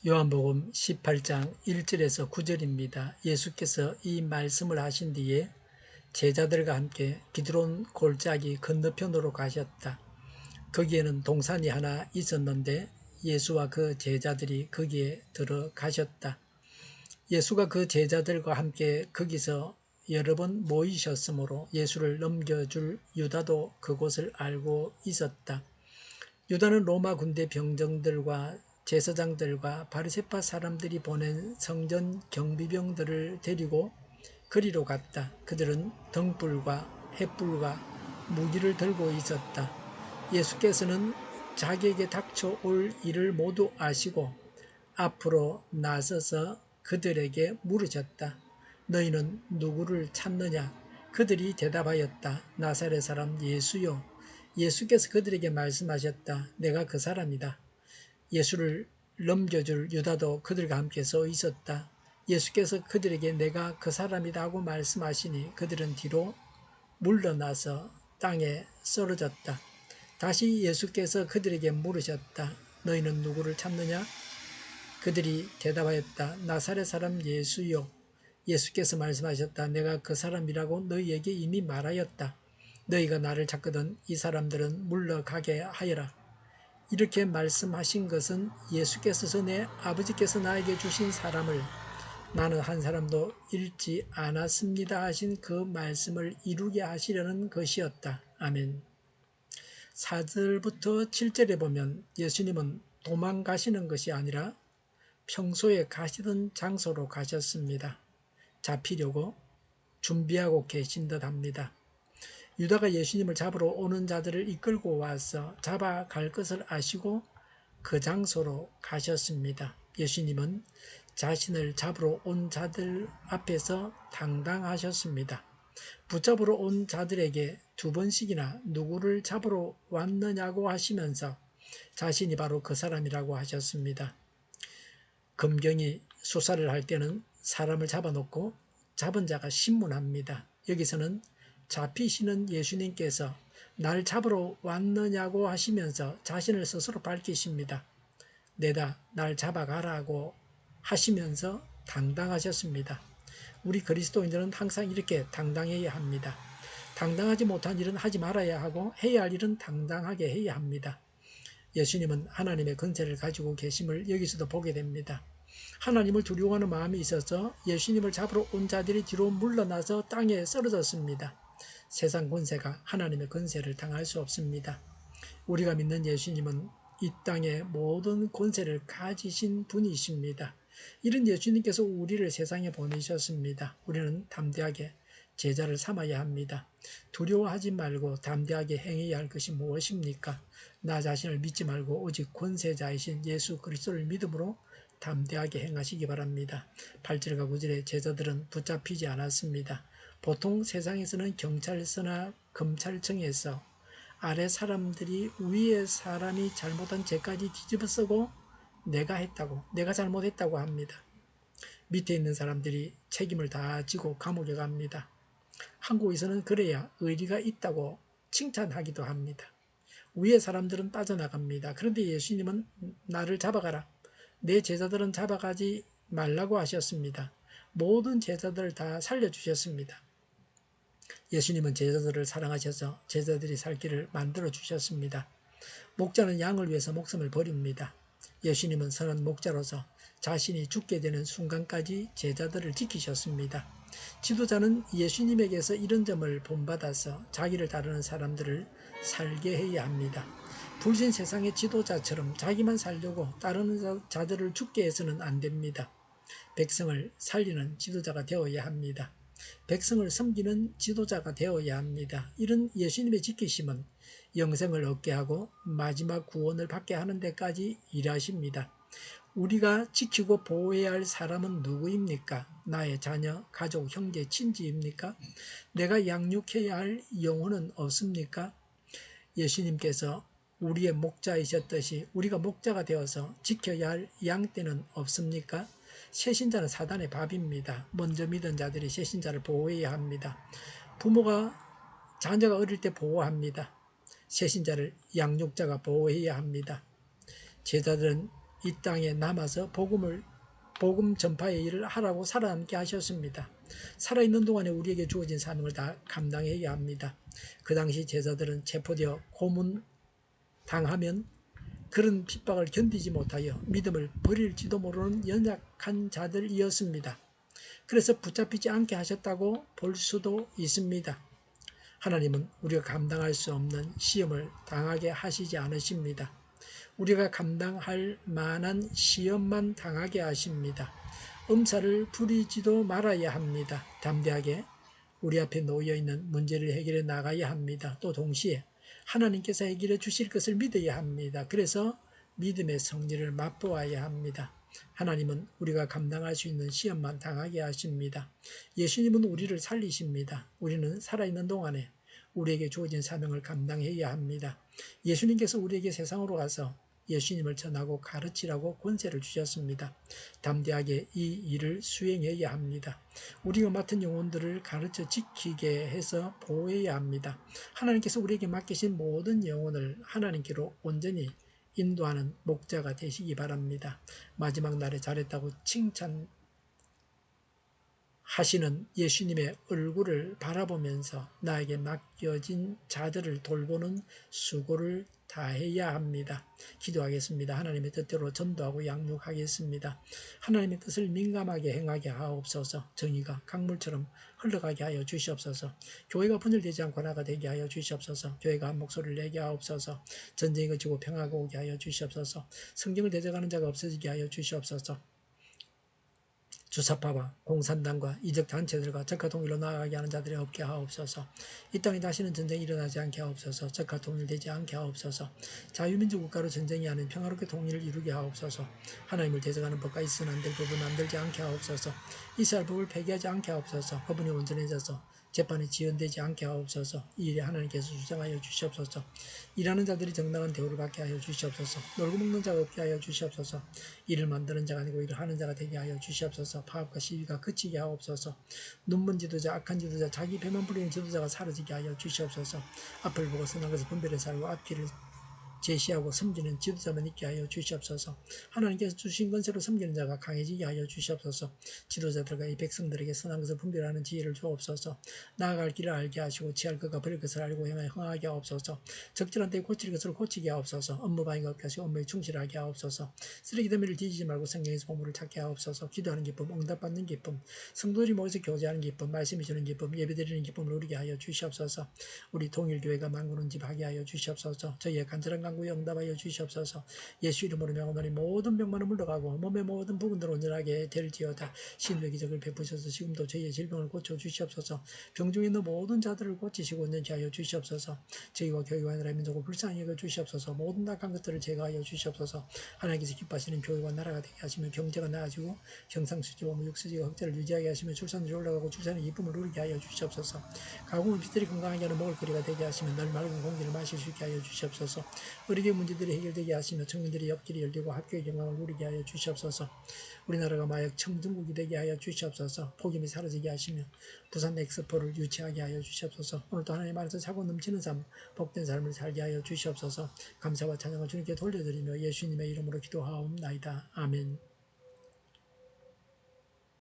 요한복음 18장 1절에서 9절입니다. 예수께서 이 말씀을 하신 뒤에 제자들과 함께 기드론 골짜기 건너편으로 가셨다. 거기에는 동산이 하나 있었는데 예수와 그 제자들이 거기에 들어가셨다. 예수가 그 제자들과 함께 거기서 여러 번 모이셨으므로 예수를 넘겨줄 유다도 그곳을 알고 있었다. 유다는 로마 군대 병정들과 제사장들과 바리새파 사람들이 보낸 성전 경비병들을 데리고 거리로 갔다. 그들은 등불과 횃불과 무기를 들고 있었다. 예수께서는 자기에게 닥쳐올 일을 모두 아시고 앞으로 나서서 그들에게 물으셨다. 너희는 누구를 찾느냐? 그들이 대답하였다. 나사렛 사람 예수요. 예수께서 그들에게 말씀하셨다. 내가 그 사람이다. 예수를 넘겨줄 유다도 그들과 함께 서 있었다. 예수께서 그들에게 내가 그 사람이다 하고 말씀하시니 그들은 뒤로 물러나서 땅에 쓰러졌다. 다시 예수께서 그들에게 물으셨다. 너희는 누구를 찾느냐? 그들이 대답하였다. 나사렛 사람 예수요. 예수께서 말씀하셨다. 내가 그 사람이라고 너희에게 이미 말하였다. 너희가 나를 찾거든 이 사람들은 물러가게 하여라. 이렇게 말씀하신 것은 예수께서 전에 아버지께서 나에게 주신 사람을 나는 한 사람도 잃지 않았습니다 하신 그 말씀을 이루게 하시려는 것이었다. 아멘. 4절부터 7절에 보면 예수님은 도망가시는 것이 아니라 평소에 가시던 장소로 가셨습니다. 잡히려고 준비하고 계신 듯 합니다. 유다가 예수님을 잡으러 오는 자들을 이끌고 와서 잡아갈 것을 아시고 그 장소로 가셨습니다. 예수님은 자신을 잡으러 온 자들 앞에서 당당하셨습니다. 붙잡으러 온 자들에게 두 번씩이나 누구를 잡으러 왔느냐고 하시면서 자신이 바로 그 사람이라고 하셨습니다. 검경이 수사를 할 때는 사람을 잡아놓고 잡은 자가 신문합니다. 여기서는 잡히시는 예수님께서 날 잡으러 왔느냐고 하시면서 자신을 스스로 밝히십니다. 내다 날 잡아가라고 하시면서 당당하셨습니다. 우리 그리스도인들은 항상 이렇게 당당해야 합니다. 당당하지 못한 일은 하지 말아야 하고 해야 할 일은 당당하게 해야 합니다. 예수님은 하나님의 권세를 가지고 계심을 여기서도 보게 됩니다. 하나님을 두려워하는 마음이 있어서 예수님을 잡으러 온 자들이 뒤로 물러나서 땅에 쓰러졌습니다. 세상 권세가 하나님의 권세를 당할 수 없습니다. 우리가 믿는 예수님은 이 땅의 모든 권세를 가지신 분이십니다. 이런 예수님께서 우리를 세상에 보내셨습니다. 우리는 담대하게 제자를 삼아야 합니다. 두려워하지 말고 담대하게 행해야 할 것이 무엇입니까? 나 자신을 믿지 말고 오직 권세자이신 예수 그리스도를 믿음으로 담대하게 행하시기 바랍니다. 8절과 9절에 제자들은 붙잡히지 않았습니다. 보통 세상에서는 경찰서나 검찰청에서 아래 사람들이 위에 사람이 잘못한 죄까지 뒤집어 쓰고 내가 잘못했다고 합니다. 밑에 있는 사람들이 책임을 다 지고 감옥에 갑니다. 한국에서는 그래야 의리가 있다고 칭찬하기도 합니다. 위에 사람들은 빠져나갑니다. 그런데 예수님은 나를 잡아가라. 내 제자들은 잡아가지 말라고 하셨습니다. 모든 제자들을 다 살려주셨습니다. 예수님은 제자들을 사랑하셔서 제자들이 살 길을 만들어 주셨습니다. 목자는 양을 위해서 목숨을 버립니다. 예수님은 선한 목자로서 자신이 죽게 되는 순간까지 제자들을 지키셨습니다. 지도자는 예수님에게서 이런 점을 본받아서 자기를 따르는 사람들을 살게 해야 합니다. 불신 세상의 지도자처럼 자기만 살려고 따르는 자들을 죽게 해서는 안 됩니다. 백성을 살리는 지도자가 되어야 합니다. 백성을 섬기는 지도자가 되어야 합니다. 이런 예수님의 지키심은 영생을 얻게 하고 마지막 구원을 받게 하는 데까지 일하십니다. 우리가 지키고 보호해야 할 사람은 누구입니까? 나의 자녀, 가족, 형제, 친지입니까? 내가 양육해야 할 영혼은 없습니까? 예수님께서 우리의 목자이셨듯이 우리가 목자가 되어서 지켜야 할 양떼는 없습니까? 새신자는 사단의 밥입니다. 먼저 믿은 자들이 새신자를 보호해야 합니다. 부모가 자녀가 어릴 때 보호합니다. 새신자를 양육자가 보호해야 합니다. 제자들은 이 땅에 남아서 복음 전파의 일을 하라고 살아남게 하셨습니다. 살아있는 동안에 우리에게 주어진 사명을 다 감당해야 합니다. 그 당시 제자들은 체포되어 고문당하면 그런 핍박을 견디지 못하여 믿음을 버릴지도 모르는 연약한 자들이었습니다. 그래서 붙잡히지 않게 하셨다고 볼 수도 있습니다. 하나님은 우리가 감당할 수 없는 시험을 당하게 하시지 않으십니다. 우리가 감당할 만한 시험만 당하게 하십니다. 엄살을 부리지도 말아야 합니다. 담대하게 우리 앞에 놓여있는 문제를 해결해 나가야 합니다. 또 동시에 하나님께서 해결해 주실 것을 믿어야 합니다. 그래서 믿음의 성리를 맛보아야 합니다. 하나님은 우리가 감당할 수 있는 시험만 당하게 하십니다. 예수님은 우리를 살리십니다. 우리는 살아있는 동안에 우리에게 주어진 사명을 감당해야 합니다. 예수님께서 우리에게 세상으로 가서 예수님을 전하고 가르치라고 권세를 주셨습니다. 담대하게 이 일을 수행해야 합니다. 우리가 맡은 영혼들을 가르쳐 지키게 해서 보호해야 합니다. 하나님께서 우리에게 맡기신 모든 영혼을 하나님께로 온전히 인도하는 목자가 되시기 바랍니다. 마지막 날에 잘했다고 칭찬하시는 예수님의 얼굴을 바라보면서 나에게 맡겨진 자들을 돌보는 수고를 다해야 합니다. 기도하겠습니다. 하나님의 뜻대로 전도하고 양육하겠습니다. 하나님의 뜻을 민감하게 행하게 하옵소서. 정의가 강물처럼 흘러가게 하여 주시옵소서. 교회가 분열되지 않고 하나가 되게 하여 주시옵소서. 교회가 한 목소리를 내게 하옵소서. 전쟁이 그치고 평화가 오게 하여 주시옵소서. 성경을 대적하는 자가 없어지게 하여 주시옵소서. 주사파와 공산당과 이적 단체들과 적화 통일로 나아가게 하는 자들이 없게 하옵소서. 이 땅에 다시는 전쟁이 일어나지 않게 하옵소서. 적화 통일되지 않게 하옵소서. 자유민주 국가로 전쟁이 아닌 평화롭게 통일을 이루게 하옵소서. 하나님을 대적하는 법과 있어서는 안 될 법을 만들지 않게 하옵소서. 이스라엘 법을 폐기하지 않게 하옵소서. 법원이 온전해져서 재판이 지연되지 않게 하옵소서. 이 일에 하나님께서 주장하여 주시옵소서. 일하는 자들이 정당한 대우를 받게 하여 주시옵소서. 놀고 먹는 자가 없게 하여 주시옵소서. 일을 만드는 자가 아니고 일을 하는 자가 되게 하여 주시옵소서. 파업과 시위가 그치게 하옵소서. 눈먼 지도자, 악한 지도자, 자기 배만 부리는 지도자가 사라지게 하여 주시옵소서. 앞을 보고 선한 것을 분별해서 알고 앞길을 제시하고 섬기는 지도자만 있게 하여 주시옵소서. 하나님께서 주신 권세로 섬기는 자가 강해지게 하여 주시옵소서. 지도자들과 이 백성들에게 선한 것을 분별하는 지혜를 주옵소서. 나아갈 길을 알게 하시고 취할 것과 버릴 것을 알고 행하여 흥하게 하옵소서. 적절한 때에 고칠 것을 고치게 하옵소서. 업무방해가 없게 하시고 업무에 충실하게 하옵소서. 쓰레기 더미를 뒤지지 말고 성경에서 보물을 찾게 하옵소서. 기도하는 기쁨, 응답받는 기쁨, 성도들이 모여서 교제하는 기쁨, 말씀이 주는 기쁨, 예배드리는 기쁨을 누리게 하여 주시옵소서. 우리 통일교회가 만구는 집 하게 하여 주시옵소서. 저희의 간절한 간구에 응답하여 주시옵소서. 예수 이름으로 명하노니 모든 병만은 물러가고 몸의 모든 부분들 온전하게 될지어다. 신의 기적을 베푸셔서 지금도 저희의 질병을 고쳐 주시옵소서. 병중에 있는 모든 자들을 고치시고 온전히 하여 주시옵소서. 저희와 교회와 나라의 민족을 불쌍히 여겨 주시옵소서. 모든 낙한 것들을 제거하여 주시옵소서. 하나님께서 기뻐하시는 교회와 나라가 되게 하시며 경제가 나아지고 경상수지와 육수지가 흑자를 유지하게 하시며 출산율이 올라가고 출산의 기쁨을 누리게 하여 주시옵소서. 가공은 빛들이 건강하게 하는 먹을거리가 되게 하시며 늘 맑은 공기를 마실 수 있게 하여 주시옵소서. 의료계 문제들이 해결되게 하시며 청년들이 옆길이 열리고 학교의 경강을 누리게 하여 주시옵소서. 우리나라가 마약 청정국이 되게 하여 주시옵소서. 폭염이 사라지게 하시며 부산 엑스포를 유치하게 하여 주시옵소서. 오늘도 하나님 안에서 차고 넘치는 삶, 복된 삶을 살게 하여 주시옵소서. 감사와 찬양을 주님께 돌려드리며 예수님의 이름으로 기도하옵나이다. 아멘.